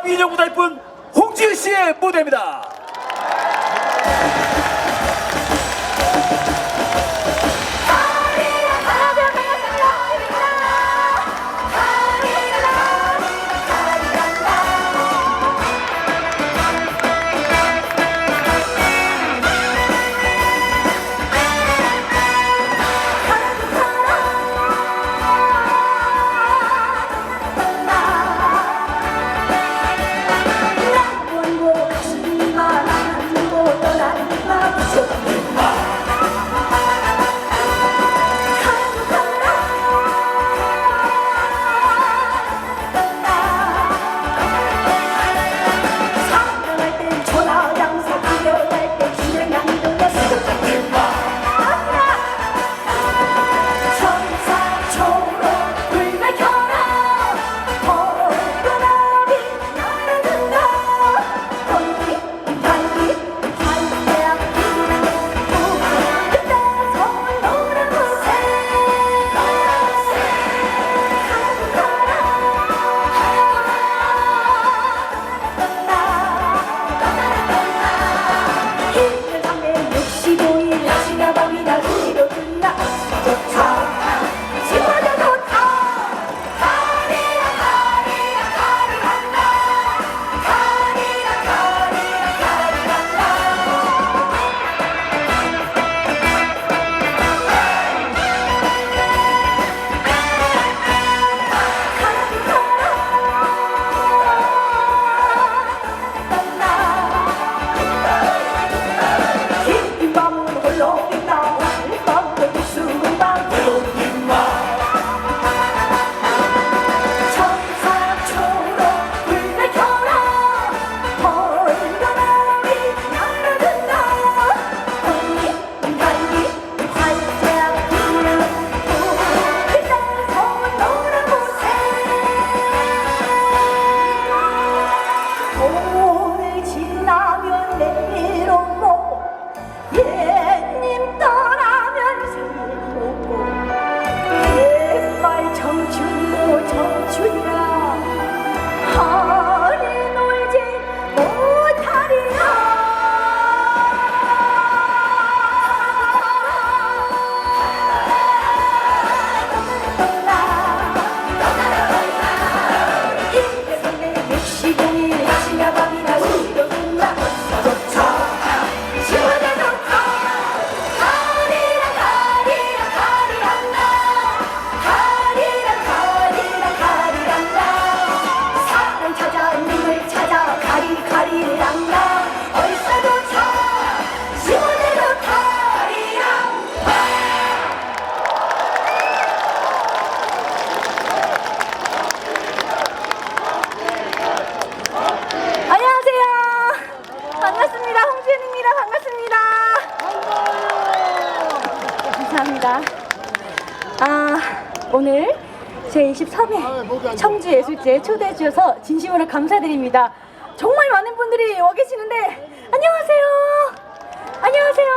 인형보다 예쁜 홍지은 씨의 무대입니다. 오늘 제23회 청주예술제에 초대해 주셔서 진심으로 감사드립니다. 정말 많은 분들이 와 계시는데 안녕하세요. 안녕하세요.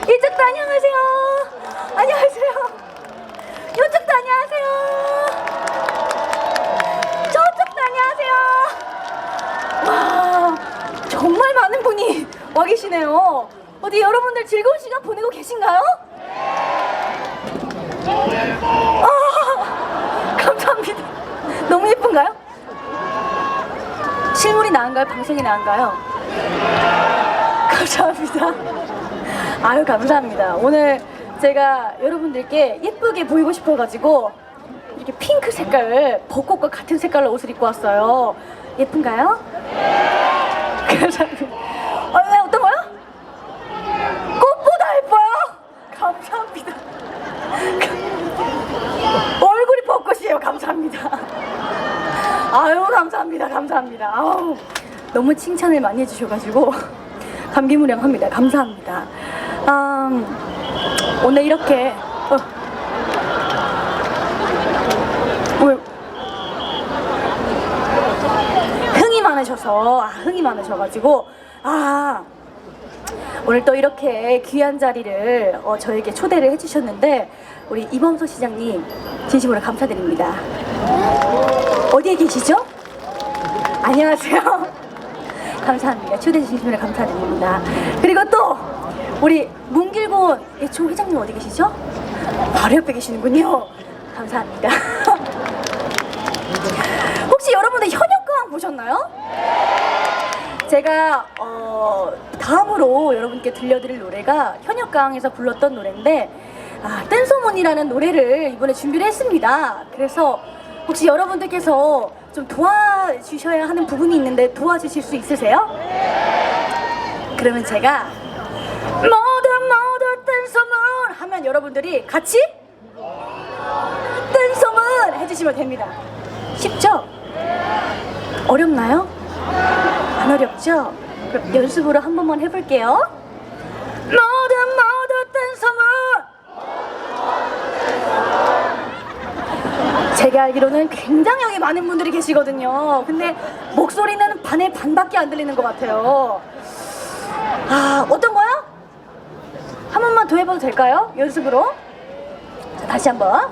이쪽도 안녕하세요. 안녕하세요. 이쪽도 안녕하세요. 저쪽도 안녕하세요. 와, 정말 많은 분이 와 계시네요. 어디 여러분들 즐거운 시간 보내고 계신가요? 감사합니다. 너무 예쁜가요? 실물이 나은가요? 방송이 나은가요? 감사합니다. 아유, 감사합니다. 오늘 제가 여러분들께 예쁘게 보이고 싶어가지고 이렇게 핑크 색깔을 벚꽃과 같은 색깔로 옷을 입고 왔어요. 예쁜가요? 감사합니다. 네, 어떤 거요? 꽃보다 예뻐요? 감사합니다. 얼굴이 벚꽃이에요. 감사합니다. 아유, 감사합니다. 감사합니다. 아우, 너무 칭찬을 많이 해주셔가지고 감기무량합니다. 감사합니다. 오늘 이렇게 흥이 많으셔가지고 오늘 또 이렇게 귀한 자리를 저에게 초대를 해주셨는데 우리 이범석 시장님 진심으로 감사드립니다. 어디에 계시죠? 안녕하세요. 감사합니다. 초대해 주신 분에 감사드립니다. 그리고 또 우리 문길곤 예총 회장님 어디 계시죠? 바로 옆에 계시는군요. 감사합니다. 혹시 여러분들 현역가왕 보셨나요? 제가 다음으로 여러분께 들려드릴 노래가 현역가왕에서 불렀던 노래인데 댄서문이라는 노래를 이번에 준비를 했습니다. 그래서 혹시 여러분들께서 좀 도와주셔야 하는 부분이 있는데 도와주실 수 있으세요? 그러면 제가 모두 댄서문 하면 여러분들이 같이 댄서문 해주시면 됩니다. 쉽죠? 어렵나요? 안 어렵죠? 그럼 연습으로 한 번만 해볼게요. 모두 댄서문. 제가 알기로는 굉장히 많은 분들이 계시거든요. 근데 목소리는 반의 반밖에 안 들리는 것 같아요. 어떤 거요? 한 번만 더 해봐도 될까요? 연습으로. 자, 다시 한번.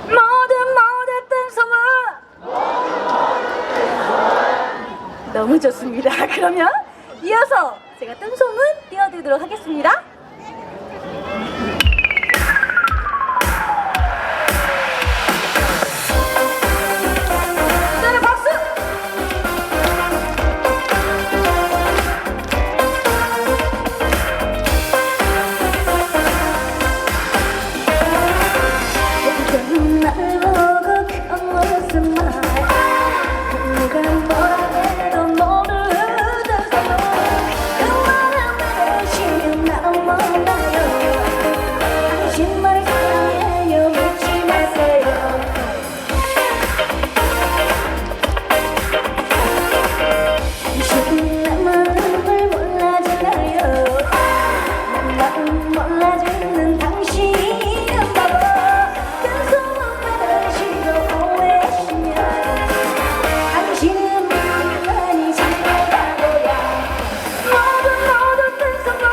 모두 댄서문. 너무 좋습니다. 그러면 이어서 제가 댄서문 띄워드리도록 하겠습니다. 네, 박수! 날 보고 그 모습만 누가 뭐라 해도 모르던 사람 그 마음에 대신 나는 몰라요. 당신만을 사랑해요. 묻지 마세요. 당신은 내 마음을 몰라주나요. 내 마음 몰라주는 당신은 바보. 당신은 많이 정말 바보야. 모두 댄서문.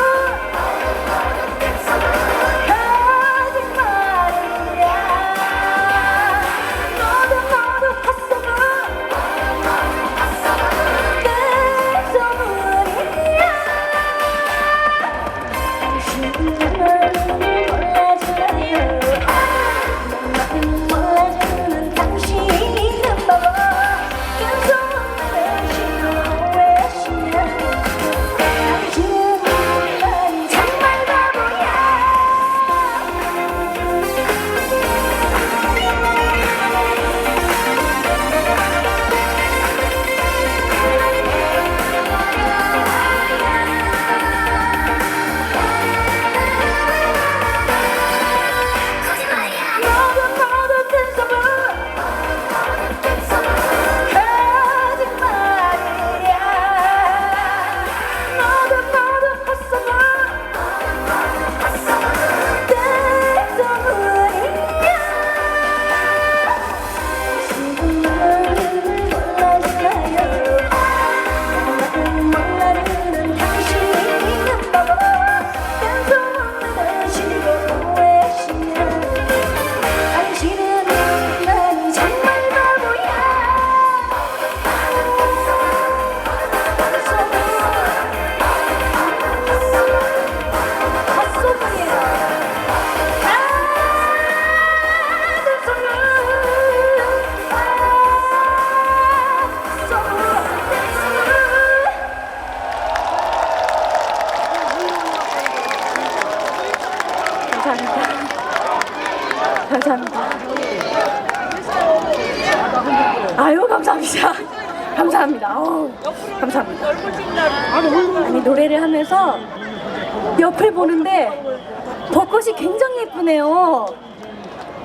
거짓말이야. 모두 헛소문. 댄서문이야. 당신은 내 마음을 몰라주나요. 내 마음 몰라주는 당신은 바보. 감사합니다. 아유, 감사합니다. 감사합니다. 감사합니다. 아니, 노래를 하면서 옆을 보는데 벚꽃이 굉장히 예쁘네요.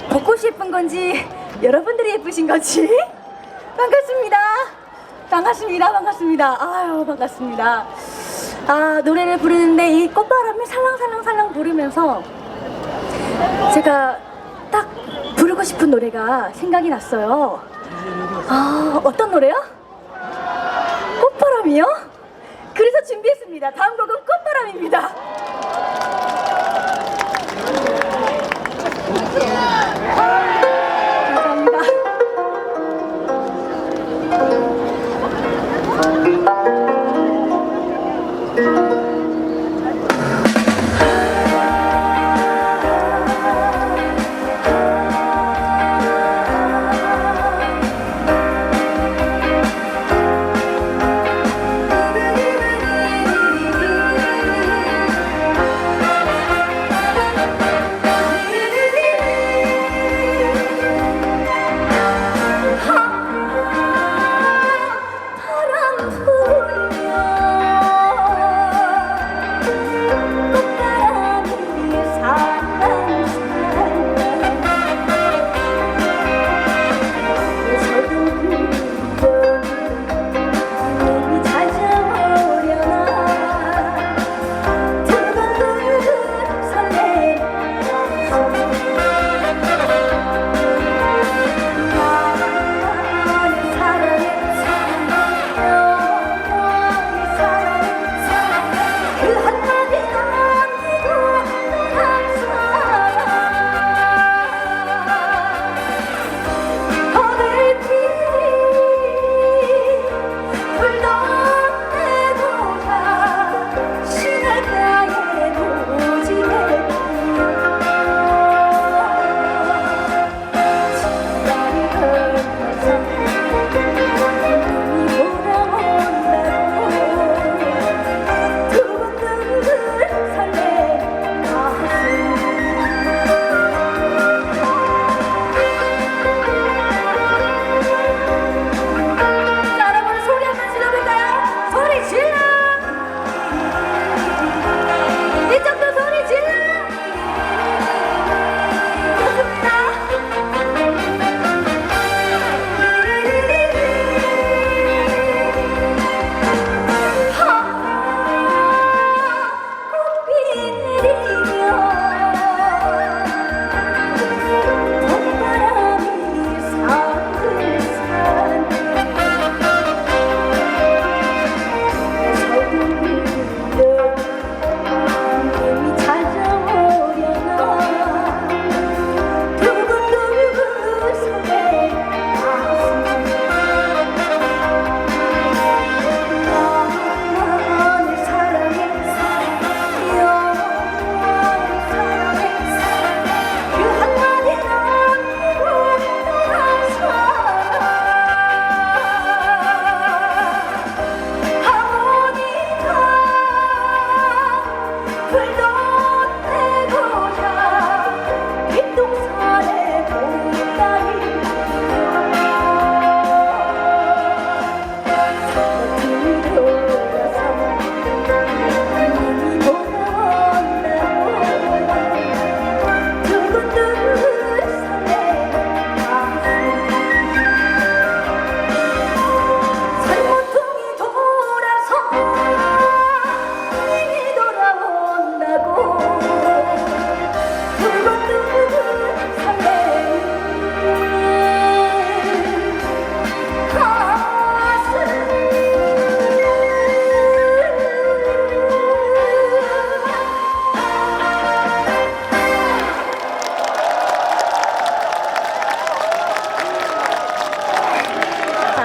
벚꽃이 예쁜 건지 여러분들이 예쁘신 건지 반갑습니다. 반갑습니다. 반갑습니다. 아유, 반갑습니다. 노래를 부르는데 이 꽃바람을 살랑살랑 부르면서 제가 딱 부르고 싶은 노래가 생각이 났어요. 어떤 노래요? 꽃바람이요? 그래서 준비했습니다. 다음 곡은 꽃바람입니다. 감사합니다.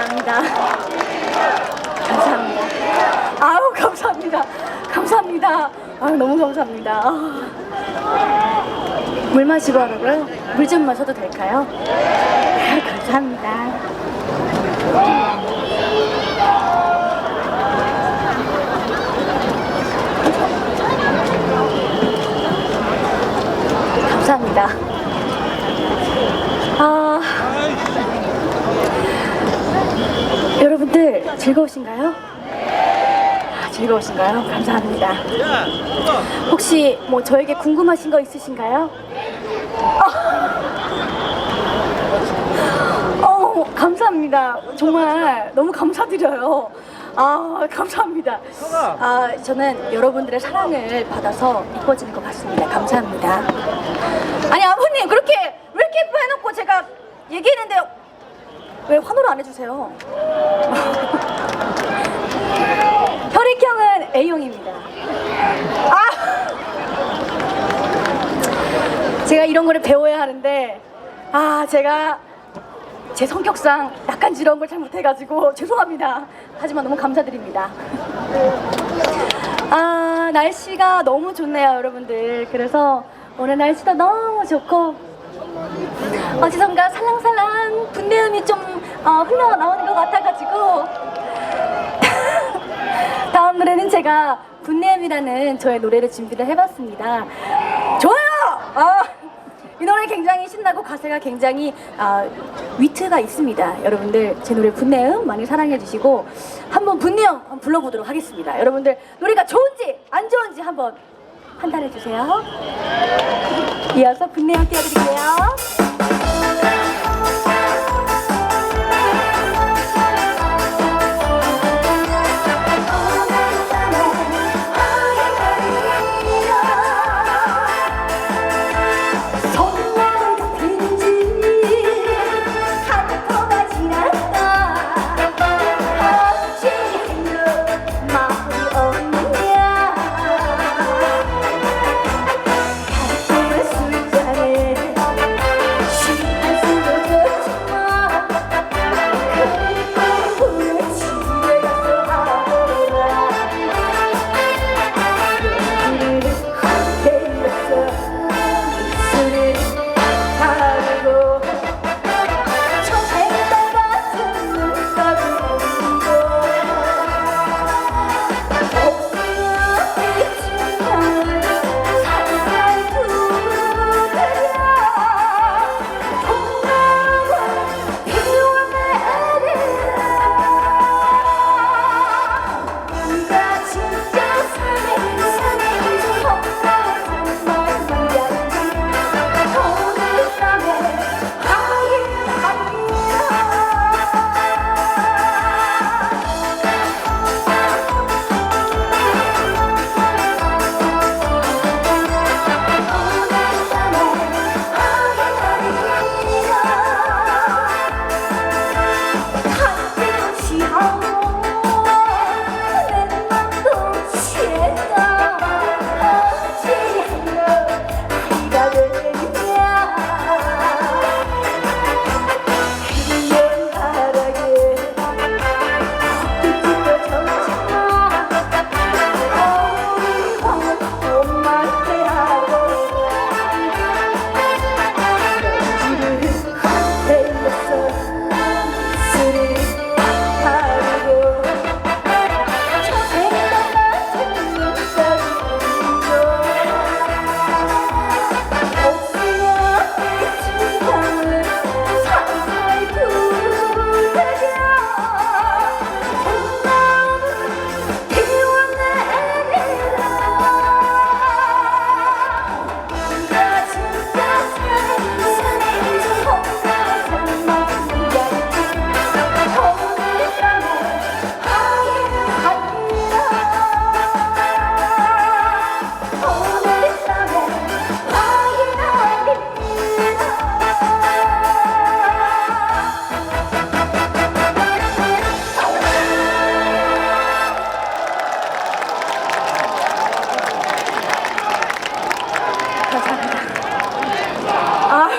감사합니다. 감사합니다. 아우, 감사합니다. 감사합니다. 아유, 너무 감사합니다. 물 마시고 하라고요? 물 좀 마셔도 될까요? 감사합니다. 감사합니다. 여러분들 즐거우신가요? 즐거우신가요? 감사합니다. 혹시 뭐 저에게 궁금하신 거 있으신가요? 감사합니다. 정말 너무 감사드려요. 감사합니다. 저는 여러분들의 사랑을 받아서 이뻐지는 것 같습니다. 감사합니다. 아니, 아버님, 그렇게 왜 이렇게 예뻐 해놓고 제가 얘기했는데 왜 환호를 안 해주세요? 혈액형은 A형입니다. 제가 이런 거를 배워야 하는데 제가 제 성격상 약간 이런 걸 잘 못해가지고 죄송합니다. 하지만 너무 감사드립니다. 날씨가 너무 좋네요, 여러분들. 그래서 오늘 날씨도 너무 좋고 어디선가 살랑살랑 분내음이 좀 흘러나오는 것 같아가지고 다음 노래는 제가 분내음이라는 저의 노래를 준비를 해봤습니다. 좋아요! 이 노래 굉장히 신나고 가사가 굉장히 위트가 있습니다. 여러분들 제 노래 분내음 많이 사랑해 주시고 한번 분내음 한번 불러보도록 하겠습니다. 여러분들 노래가 좋은지 안 좋은지 한번 판단해 주세요. 이어서 분내음 띄워드릴게요.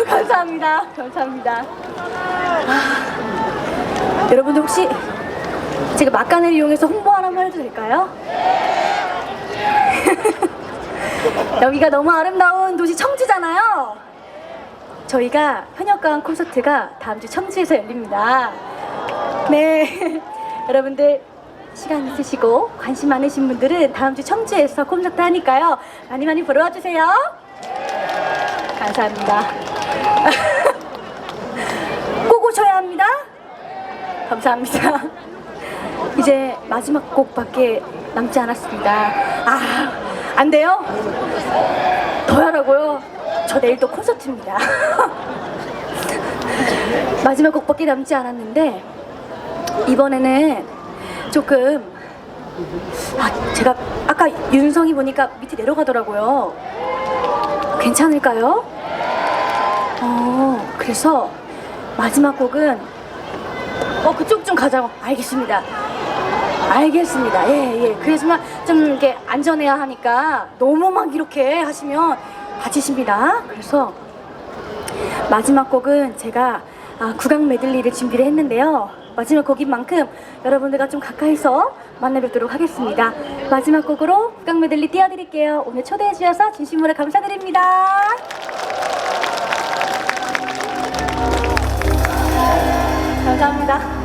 감사합니다. 감사합니다. 여러분들 혹시 제가 막간을 이용해서 홍보 하나만 해도 될까요? 여기가 너무 아름다운 도시 청주잖아요. 저희가 현역가왕 콘서트가 다음 주 청주에서 열립니다. 네, 여러분들 시간 있으시고 관심 많으신 분들은 다음 주 청주에서 콘서트 하니까요. 많이 많이 보러 와주세요. 감사합니다. 꼭 오셔야 합니다. 감사합니다. 이제 마지막 곡밖에 남지 않았습니다. 아, 안 돼요? 더 하라고요? 저 내일 또 콘서트입니다. 마지막 곡밖에 남지 않았는데 이번에는 조금 제가 아까 윤성이 보니까 밑에 내려가더라고요. 괜찮을까요? 그래서 마지막 곡은 그쪽 좀 가자고. 알겠습니다. 예. 그래서 좀 이렇게 안전해야 하니까 너무 막 이렇게 하시면 다치십니다. 그래서 마지막 곡은 제가 국악 메들리를 준비를 했는데요. 마지막 곡인 만큼 여러분들과 좀 가까이서 만나뵙도록 하겠습니다. 마지막 곡으로 국악 메들리 띄워드릴게요. 오늘 초대해 주셔서 진심으로 감사드립니다. 감사합니다.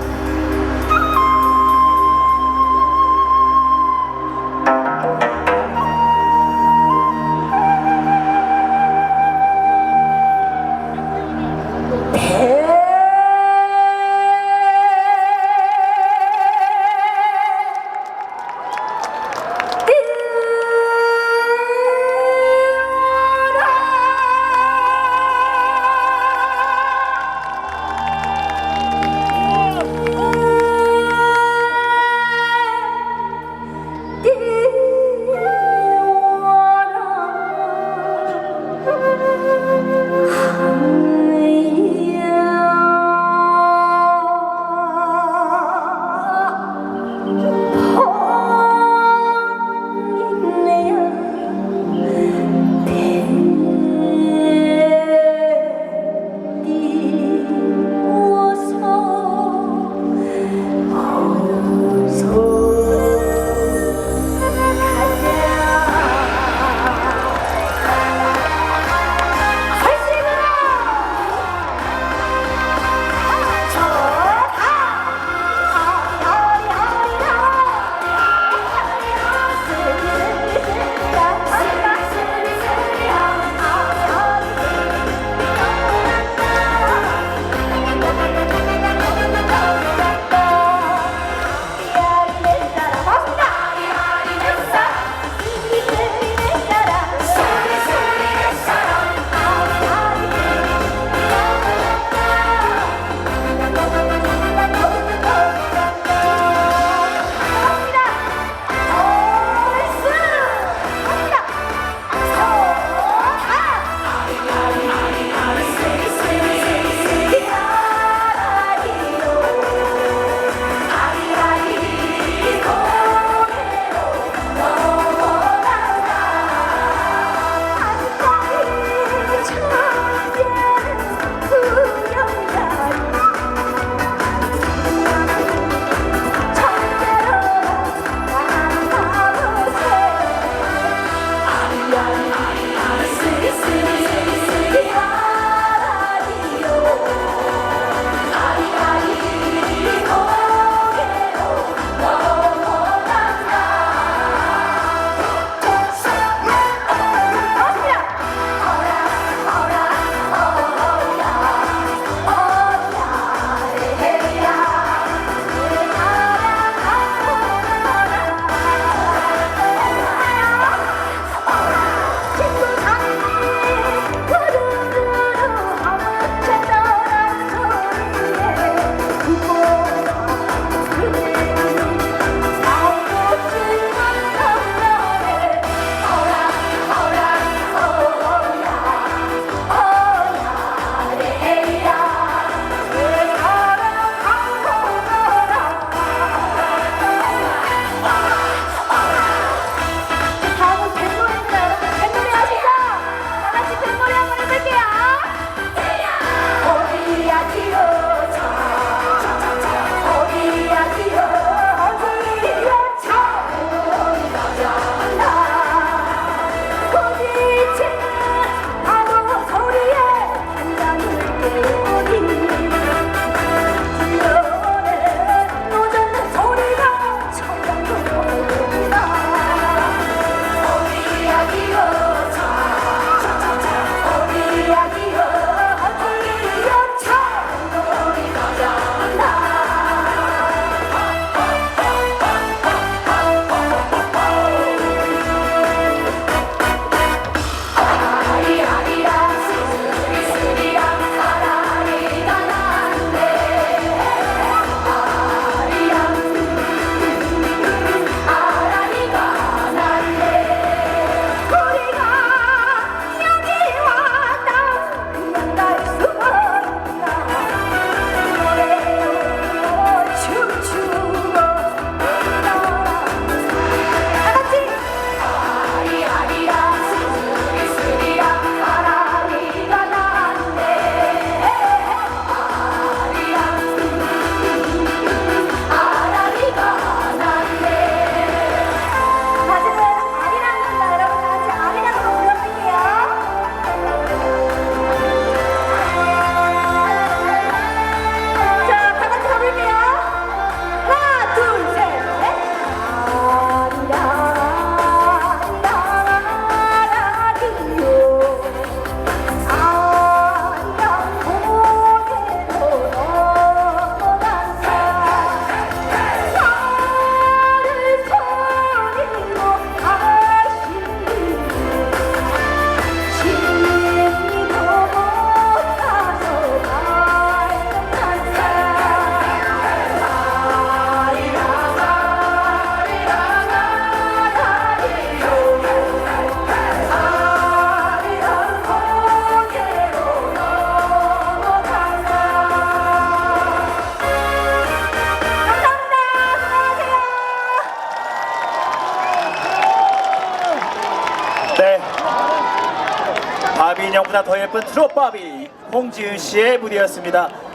바비 인형보다 더 예쁜 트롯 바비 홍지은 씨의 무대였습니다.